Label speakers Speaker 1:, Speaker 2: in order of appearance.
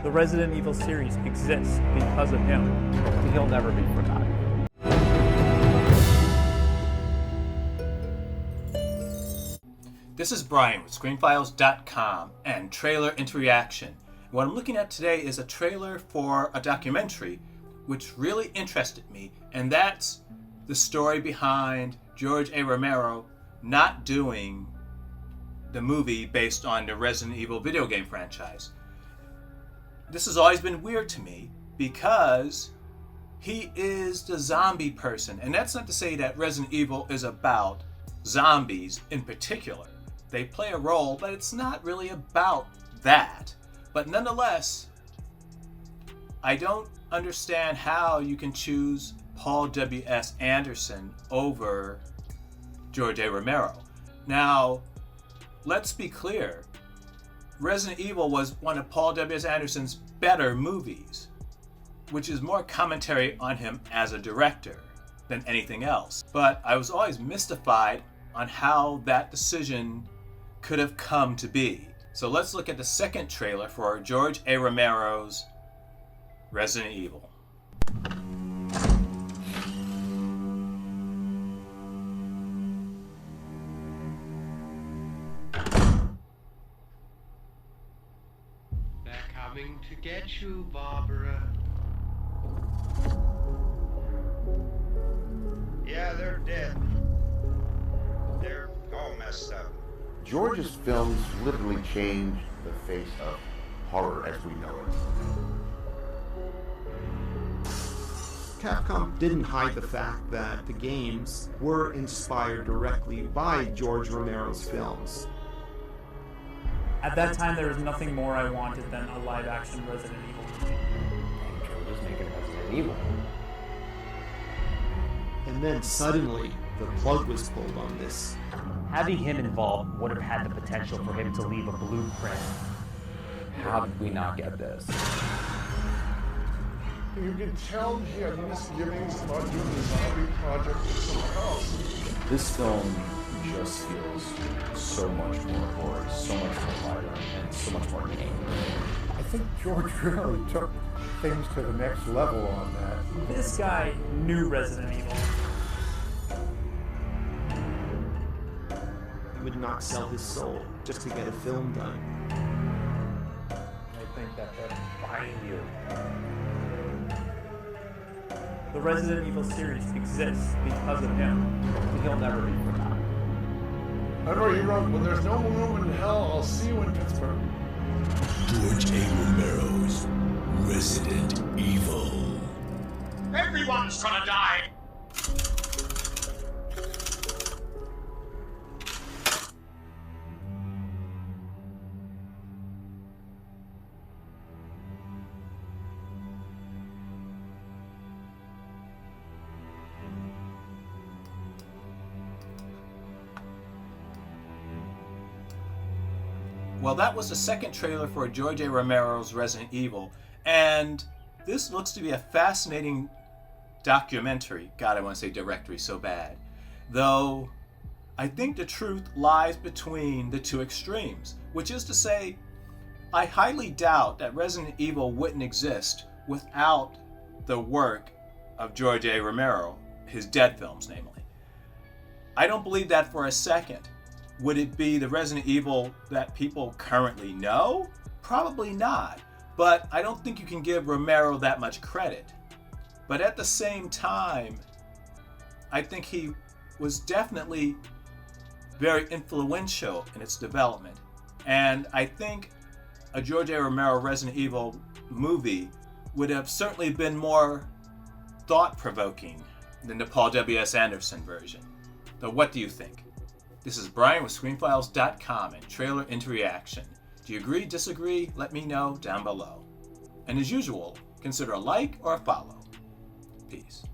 Speaker 1: The Resident Evil series exists because of him.
Speaker 2: He'll never be forgotten.
Speaker 3: This is Brian with ScreenFiles.com and Trailer into Reaction. What I'm looking at today is a trailer for a documentary which really interested me, and that's the story behind George A. Romero not doing the movie based on the Resident Evil video game franchise. This has always been weird to me because he is the zombie person, and that's not to say that Resident Evil is about zombies in particular. They play a role, but it's not really about that. But nonetheless, I don't understand how you can choose Paul W.S. Anderson over George A. Romero. Now, let's be clear. Resident Evil was one of Paul W.S. Anderson's better movies, which is more commentary on him as a director than anything else. But I was always mystified on how that decision could have come to be. So let's look at the second trailer for George A. Romero's Resident Evil.
Speaker 4: Coming to get you, Barbara.
Speaker 5: Yeah, they're dead. They're all messed up.
Speaker 6: George's films literally changed the face of horror as we know it.
Speaker 7: Capcom didn't hide the fact that the games were inspired directly by George Romero's films.
Speaker 1: At that time, there was nothing more I wanted than a live-action Resident Evil movie.
Speaker 2: And George is making Resident Evil.
Speaker 7: And then suddenly, the plug was pulled on this.
Speaker 2: Having him involved would have had the potential for him to leave a blueprint. How did we not get this?
Speaker 8: You can tell he had misgivings about doing the zombie project with someone else.
Speaker 9: This film just feels so much more horror, so much more violent, and so much more pain.
Speaker 8: I think George really took things to the next level on that.
Speaker 1: This guy knew Resident Evil.
Speaker 7: He would not sell his soul just to get a film done.
Speaker 2: I think that they're buying you.
Speaker 1: The Resident Evil series exists because of him.
Speaker 2: He'll never be forgotten.
Speaker 8: I know you wrote, when there's no room in hell, I'll see you in Pittsburgh.
Speaker 10: George A. Romero's Resident Evil.
Speaker 5: Everyone's gonna die!
Speaker 3: Well, that was the second trailer for George A. Romero's Resident Evil, and this looks to be a fascinating documentary. God, I want to say directory so bad. Though, I think the truth lies between the two extremes, which is to say, I highly doubt that Resident Evil wouldn't exist without the work of George A. Romero, his dead films, namely. I don't believe that for a second. Would it be the Resident Evil that people currently know? Probably not. But I don't think you can give Romero that much credit. But at the same time, I think he was definitely very influential in its development. And I think a George A. Romero Resident Evil movie would have certainly been more thought-provoking than the Paul W.S. Anderson version. Though what do you think? This is Brian with ScreenFiles.com and Trailer into Reaction. Do you agree, disagree? Let me know down below. And as usual, consider a like or a follow. Peace.